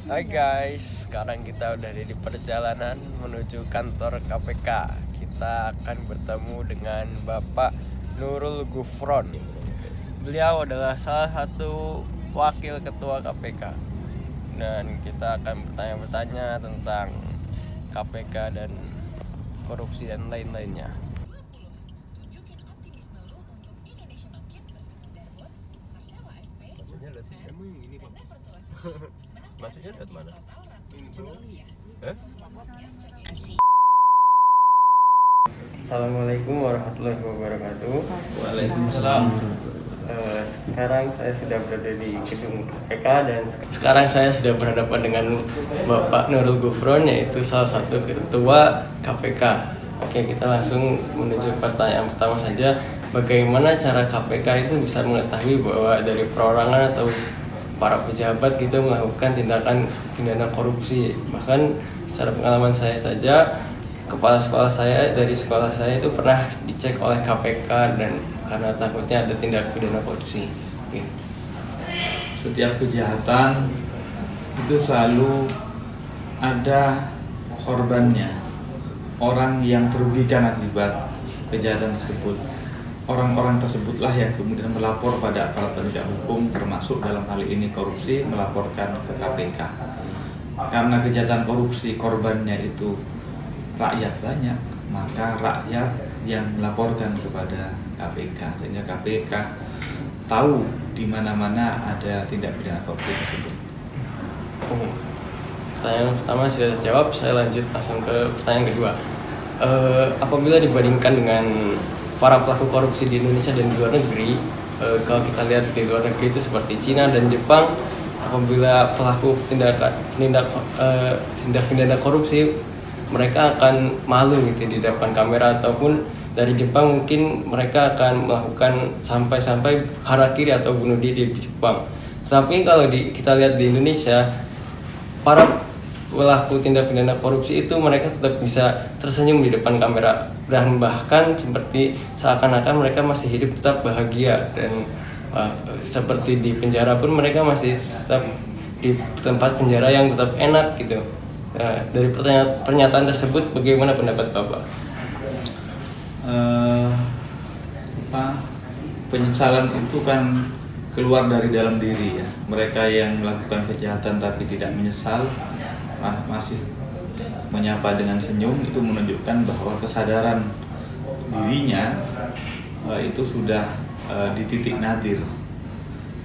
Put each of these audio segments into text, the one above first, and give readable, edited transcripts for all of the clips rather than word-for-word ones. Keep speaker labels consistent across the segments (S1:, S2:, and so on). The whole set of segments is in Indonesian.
S1: Hai guys, sekarang kita udah di perjalanan menuju kantor KPK. Kita akan bertemu dengan Bapak Nurul Gufron. Beliau adalah salah satu wakil ketua KPK. Dan kita akan bertanya-bertanya tentang KPK dan korupsi dan lain-lainnya. Maksudnya lihat mana? Assalamualaikum warahmatullahi wabarakatuh.
S2: Waalaikumsalam.
S1: Sekarang saya sudah berada di gedung KPK dan sekarang saya sudah berhadapan dengan Bapak Nurul Gufron, yaitu salah satu ketua KPK. Oke, kita langsung menuju pertanyaan pertama saja. Bagaimana cara KPK itu bisa mengetahui bahwa dari perorangan atau para pejabat gitu melakukan tindakan pidana korupsi? Bahkan secara pengalaman saya saja, kepala sekolah saya dari sekolah saya itu pernah dicek oleh KPK dan karena takutnya ada tindak pidana korupsi. Oke.
S2: Setiap kejahatan itu selalu ada korbannya, orang yang terugikan akibat kejahatan tersebut. Orang-orang tersebutlah yang kemudian melapor pada aparat penegak hukum, termasuk dalam hal ini korupsi, melaporkan ke KPK. Karena kejahatan korupsi korbannya itu rakyat banyak, maka rakyat yang melaporkan kepada KPK, sehingga KPK tahu di mana-mana ada tindak pidana korupsi tersebut.
S1: Pertanyaan pertama sudah terjawab, saya lanjut langsung ke pertanyaan kedua. Apabila dibandingkan dengan para pelaku korupsi di Indonesia dan di luar negeri, kalau kita lihat di luar negeri itu seperti Cina dan Jepang, apabila pelaku tindak pidana korupsi, mereka akan malu gitu di depan kamera, ataupun dari Jepang mungkin mereka akan melakukan sampai harakiri atau bunuh diri di Jepang. Tapi kalau kita lihat di Indonesia, para pelaku tindak pidana korupsi itu mereka tetap bisa tersenyum di depan kamera, dan bahkan seperti seakan-akan mereka masih hidup tetap bahagia, dan seperti di penjara pun mereka masih tetap di tempat penjara yang tetap enak gitu. Dari pernyataan tersebut, bagaimana pendapat Bapak?
S2: Penyesalan itu kan keluar dari dalam diri ya. Mereka yang melakukan kejahatan tapi tidak menyesal, masih menyapa dengan senyum, itu menunjukkan bahwa kesadaran dirinya itu sudah di titik nadir.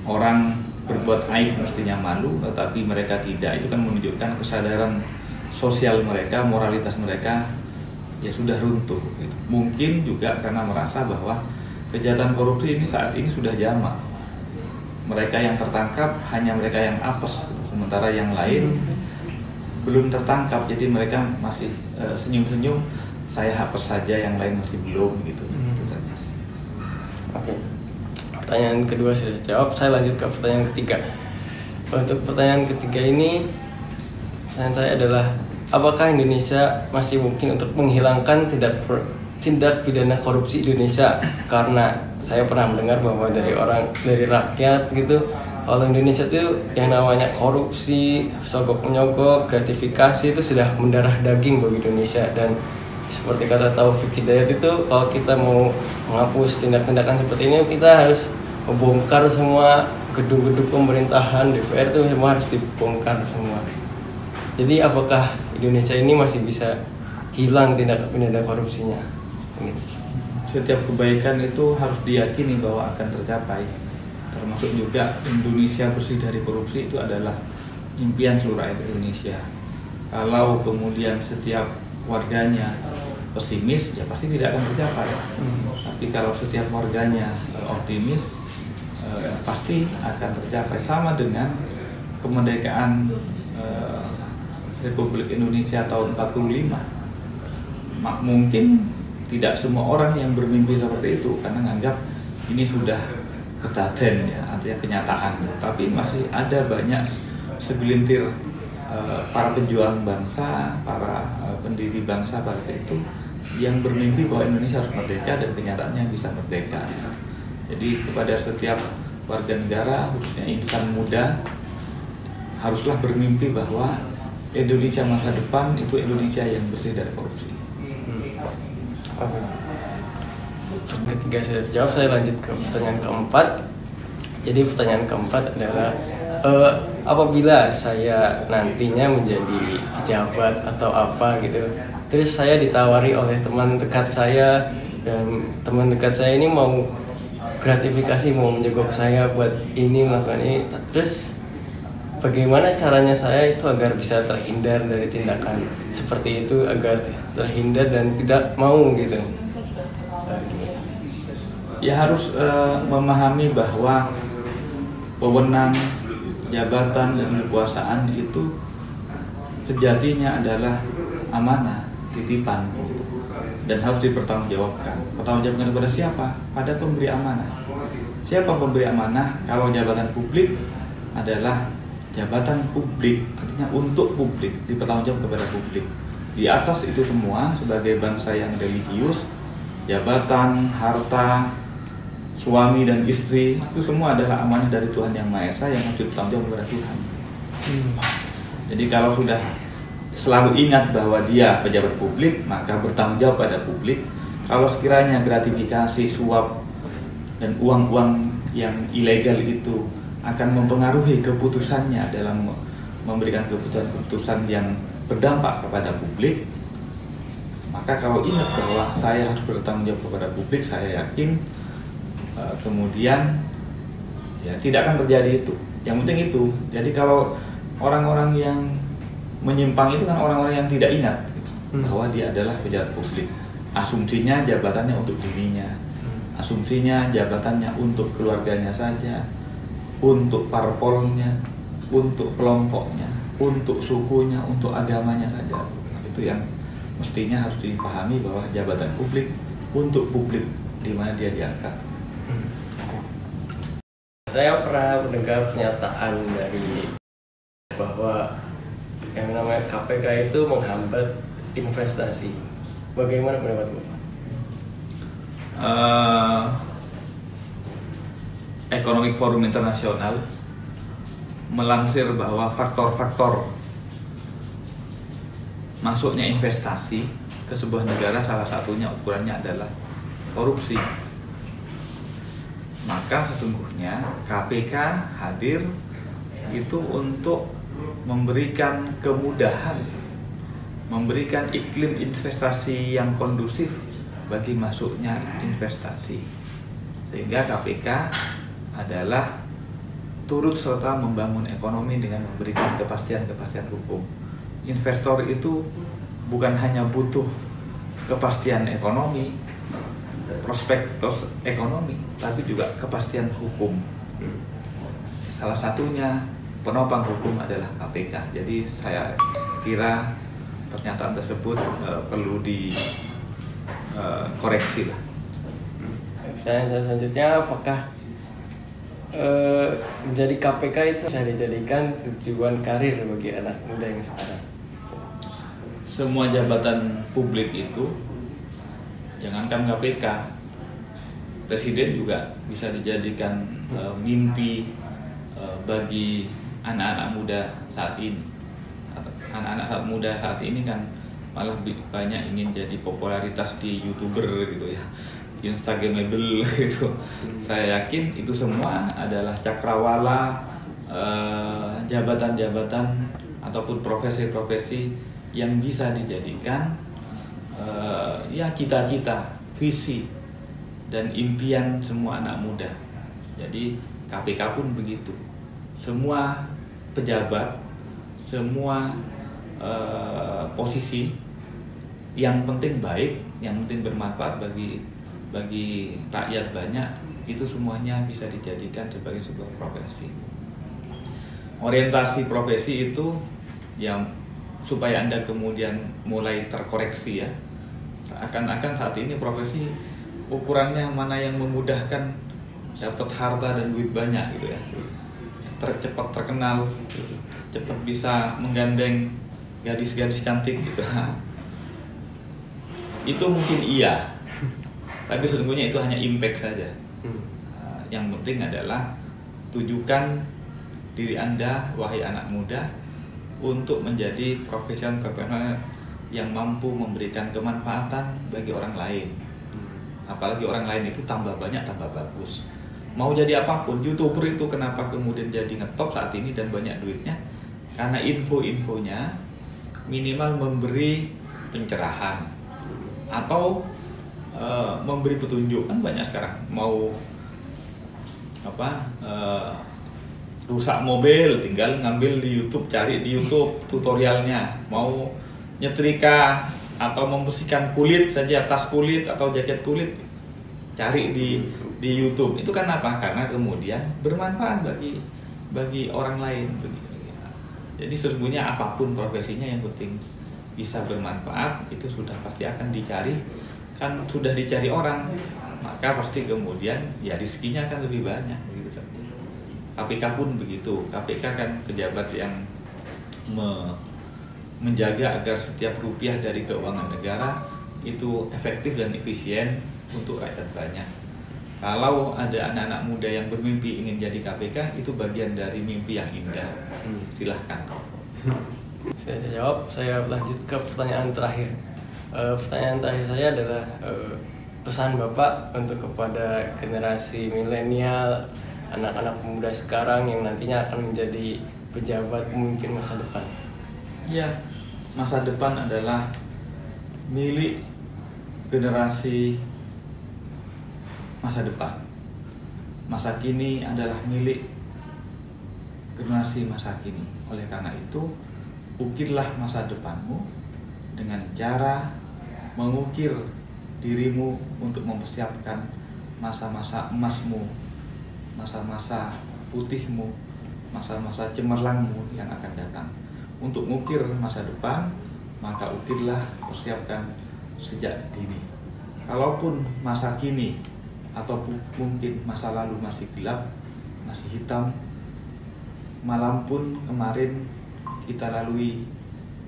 S2: Orang berbuat aib mestinya malu, tetapi mereka tidak. Itu kan menunjukkan kesadaran sosial mereka, moralitas mereka ya sudah runtuh gitu. Mungkin juga karena merasa bahwa kejahatan korupsi ini saat ini sudah jamak. Mereka yang tertangkap hanya mereka yang apes, sementara yang lain belum tertangkap, jadi mereka masih senyum-senyum, saya hapus saja, yang lain masih belum gitu.
S1: Oke. Pertanyaan kedua sudah dijawab, saya lanjut ke pertanyaan ketiga. Untuk pertanyaan ketiga ini, pertanyaan saya adalah, apakah Indonesia masih mungkin untuk menghilangkan tindak pidana korupsi Indonesia? Karena saya pernah mendengar bahwa dari rakyat gitu, kalau Indonesia itu yang namanya korupsi, sogok menyogok, gratifikasi itu sudah mendarah daging bagi Indonesia. Dan seperti kata Taufik Hidayat itu, kalau kita mau menghapus tindak-tindakan seperti ini, kita harus membongkar semua gedung-gedung pemerintahan, DPR itu semua harus dibongkar semua. Jadi apakah Indonesia ini masih bisa hilang tindak pidana korupsinya?
S2: Setiap kebaikan itu harus diyakini bahwa akan tercapai. Termasuk juga Indonesia bersih dari korupsi itu adalah impian seluruh rakyat Indonesia. Kalau kemudian setiap warganya pesimis, ya pasti tidak akan tercapai. Tapi kalau setiap warganya optimis, pasti akan tercapai. Sama dengan kemerdekaan Republik Indonesia tahun 45. Mungkin tidak semua orang yang bermimpi seperti itu, karena menganggap ini sudah ketaten ya, artinya kenyataan. Tapi masih ada banyak segelintir para pejuang bangsa, para pendiri bangsa pada itu yang bermimpi bahwa Indonesia harus merdeka, dan kenyataannya bisa merdeka. Jadi kepada setiap warga negara, khususnya insan muda, haruslah bermimpi bahwa Indonesia masa depan itu Indonesia yang bersih dari korupsi.
S1: Ketiga sudah terjawab, saya lanjut ke pertanyaan keempat. Jadi pertanyaan keempat adalah apabila saya nantinya menjadi pejabat atau apa gitu, terus saya ditawari oleh teman dekat saya, dan teman dekat saya ini mau gratifikasi, mau menjogok saya buat ini, melakukan ini, terus bagaimana caranya saya itu agar bisa terhindar dari tindakan seperti itu, agar terhindar dan tidak mau gitu?
S2: Ya harus memahami bahwa wewenang, jabatan, dan kekuasaan itu sejatinya adalah amanah, titipan, dan harus dipertanggungjawabkan. Pertanggungjawabkan kepada siapa? Pada pemberi amanah. Siapa pemberi amanah? Kalau jabatan publik adalah jabatan publik, artinya untuk publik, dipertanggungjawabkan kepada publik. Di atas itu semua, sebagai bangsa yang religius, jabatan, harta, suami dan istri, itu semua adalah amanah dari Tuhan Yang Maha Esa yang harus dipertanggungjawabkan kepada Tuhan. Jadi kalau sudah selalu ingat bahwa dia pejabat publik, maka bertanggung jawab pada publik. Kalau sekiranya gratifikasi, suap, dan uang-uang yang ilegal itu akan mempengaruhi keputusannya dalam memberikan keputusan-keputusan yang berdampak kepada publik, maka kalau ingat bahwa saya harus bertanggung jawab kepada publik, saya yakin kemudian ya tidak akan terjadi itu. Yang penting itu. Jadi kalau orang-orang yang menyimpang itu kan orang-orang yang tidak ingat bahwa dia adalah pejabat publik. Asumsinya jabatannya untuk dirinya, asumsinya jabatannya untuk keluarganya saja, untuk parpolnya, untuk kelompoknya, untuk sukunya, untuk agamanya saja. Itu yang mestinya harus dipahami, bahwa jabatan publik untuk publik di mana dia diangkat.
S1: Saya pernah mendengar pernyataan dari bahwa yang namanya KPK itu menghambat investasi. Bagaimana pendapat Bapak?
S2: Economic Forum Internasional melansir bahwa faktor-faktor masuknya investasi ke sebuah negara, salah satunya ukurannya adalah korupsi. Maka sesungguhnya KPK hadir itu untuk memberikan kemudahan, memberikan iklim investasi yang kondusif bagi masuknya investasi. Sehingga KPK adalah turut serta membangun ekonomi dengan memberikan kepastian-kepastian hukum. Investor itu bukan hanya butuh kepastian ekonomi, prospektus ekonomi, tapi juga kepastian hukum. Salah satunya penopang hukum adalah KPK. Jadi saya kira pernyataan tersebut perlu dikoreksi lah.
S1: Pertanyaan saya selanjutnya, apakah menjadi KPK itu bisa dijadikan tujuan karir bagi anak muda yang sekarang?
S2: Semua jabatan publik itu, jangankan KPK, presiden juga bisa dijadikan mimpi bagi anak-anak muda saat ini. Anak-anak muda saat ini kan malah banyak ingin jadi popularitas di YouTuber gitu ya, Instagramable gitu. Saya yakin itu semua adalah cakrawala jabatan-jabatan ataupun profesi-profesi yang bisa dijadikan ya cita-cita, visi, dan impian semua anak muda. Jadi KPK pun begitu. Semua pejabat, semua posisi yang penting baik, yang penting bermanfaat bagi rakyat banyak, itu semuanya bisa dijadikan sebagai sebuah profesi. Orientasi profesi itu yang supaya Anda kemudian mulai terkoreksi ya. Akan-akan saat ini profesi ukurannya mana yang memudahkan dapat harta dan duit banyak gitu ya. Cepat terkenal, cepat bisa menggandeng gadis-gadis cantik gitu. Itu mungkin iya, tapi sesungguhnya itu hanya impact saja. Yang penting adalah tujukan diri Anda, wahai anak muda, untuk menjadi profesional yang mampu memberikan kemanfaatan bagi orang lain. Apalagi orang lain itu tambah banyak, tambah bagus. Mau jadi apapun, YouTuber itu kenapa kemudian jadi ngetop saat ini dan banyak duitnya? Karena info-infonya minimal memberi pencerahan atau memberi petunjuk. Kan banyak sekarang mau rusak mobil, tinggal ngambil di YouTube, cari di YouTube tutorialnya. Mau nyetrika atau membersihkan kulit saja, tas kulit atau jaket kulit, cari di YouTube. Itu kan apa? Karena kemudian bermanfaat bagi orang lain. Jadi sesungguhnya apapun profesinya, yang penting bisa bermanfaat, itu sudah pasti akan dicari. Kan sudah dicari orang, maka pasti kemudian ya rezekinya akan lebih banyak. KPK pun begitu. KPK kan pejabat yang menjaga agar setiap rupiah dari keuangan negara itu efektif dan efisien untuk rakyat banyak. Kalau ada anak-anak muda yang bermimpi ingin jadi KPK, itu bagian dari mimpi yang indah. Silahkan.
S1: Saya jawab, saya lanjut ke pertanyaan terakhir. Pertanyaan terakhir saya adalah pesan Bapak untuk kepada generasi milenial, anak-anak muda sekarang yang nantinya akan menjadi pejabat pemimpin masa depan.
S2: Ya, masa depan adalah milik generasi masa depan. Masa kini adalah milik generasi masa kini. Oleh karena itu, ukirlah masa depanmu dengan cara mengukir dirimu untuk mempersiapkan masa-masa emasmu, masa-masa putihmu, masa-masa cemerlangmu yang akan datang. Untuk mengukir masa depan, maka ukirlah, persiapkan sejak dini. Kalaupun masa kini atau mungkin masa lalu masih gelap, masih hitam, malam pun kemarin kita lalui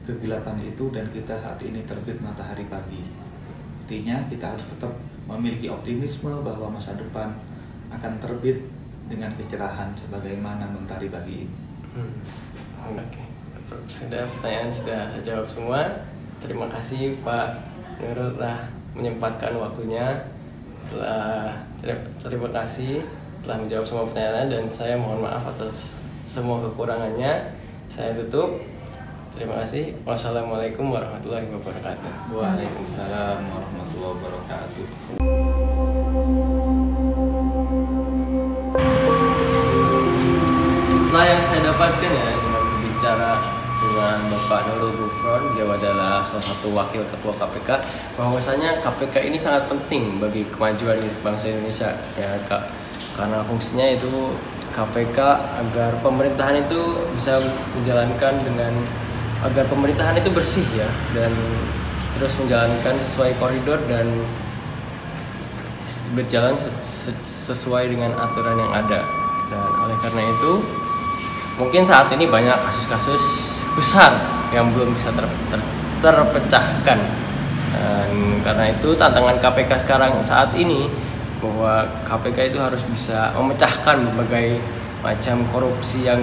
S2: kegelapan itu dan kita saat ini terbit matahari pagi. Artinya kita harus tetap memiliki optimisme bahwa masa depan akan terbit dengan kecerahan sebagaimana mentari pagi ini.
S1: Oke. Sudah, pertanyaan sudah saya jawab semua. Terima kasih Pak Nurul telah menyempatkan waktunya. Terima kasih telah menjawab semua pertanyaan, dan saya mohon maaf atas semua kekurangannya. Saya tutup. Terima kasih. Wassalamualaikum warahmatullahi wabarakatuh.
S2: Waalaikumsalam warahmatullahi wabarakatuh.
S1: Setelah yang saya dapatkan ya dengan berbicara dengan Bapak Nurul Gufron, dia adalah salah satu wakil ketua KPK, bahwasanya KPK ini sangat penting bagi kemajuan bangsa Indonesia ya Kak, karena fungsinya itu KPK agar pemerintahan itu bisa menjalankan dengan agar pemerintahan itu bersih ya, dan terus menjalankan sesuai koridor dan berjalan sesuai dengan aturan yang ada. Dan oleh karena itu mungkin saat ini banyak kasus-kasus besar yang belum bisa terpecahkan. Dan karena itu tantangan KPK sekarang saat ini bahwa KPK itu harus bisa memecahkan berbagai macam korupsi yang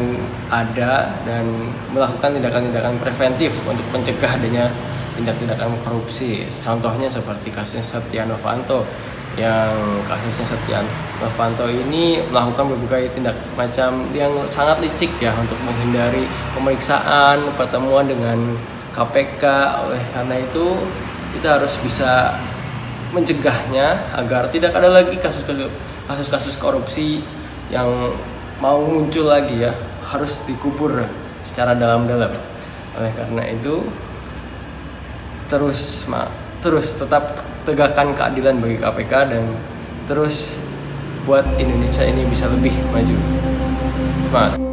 S1: ada dan melakukan tindakan-tindakan preventif untuk mencegah adanya tindak-tindakan korupsi. Contohnya seperti kasusnya Setia Novanto, yang kasusnya Setia Novanto ini melakukan berbagai tindak macam yang sangat licik ya untuk menghindari pemeriksaan, pertemuan dengan KPK. Oleh karena itu kita harus bisa mencegahnya agar tidak ada lagi kasus-kasus korupsi yang mau muncul lagi ya, harus dikubur secara dalam-dalam. Oleh karena itu terus tetap tegakkan keadilan bagi KPK dan terus buat Indonesia ini bisa lebih maju. Semangat.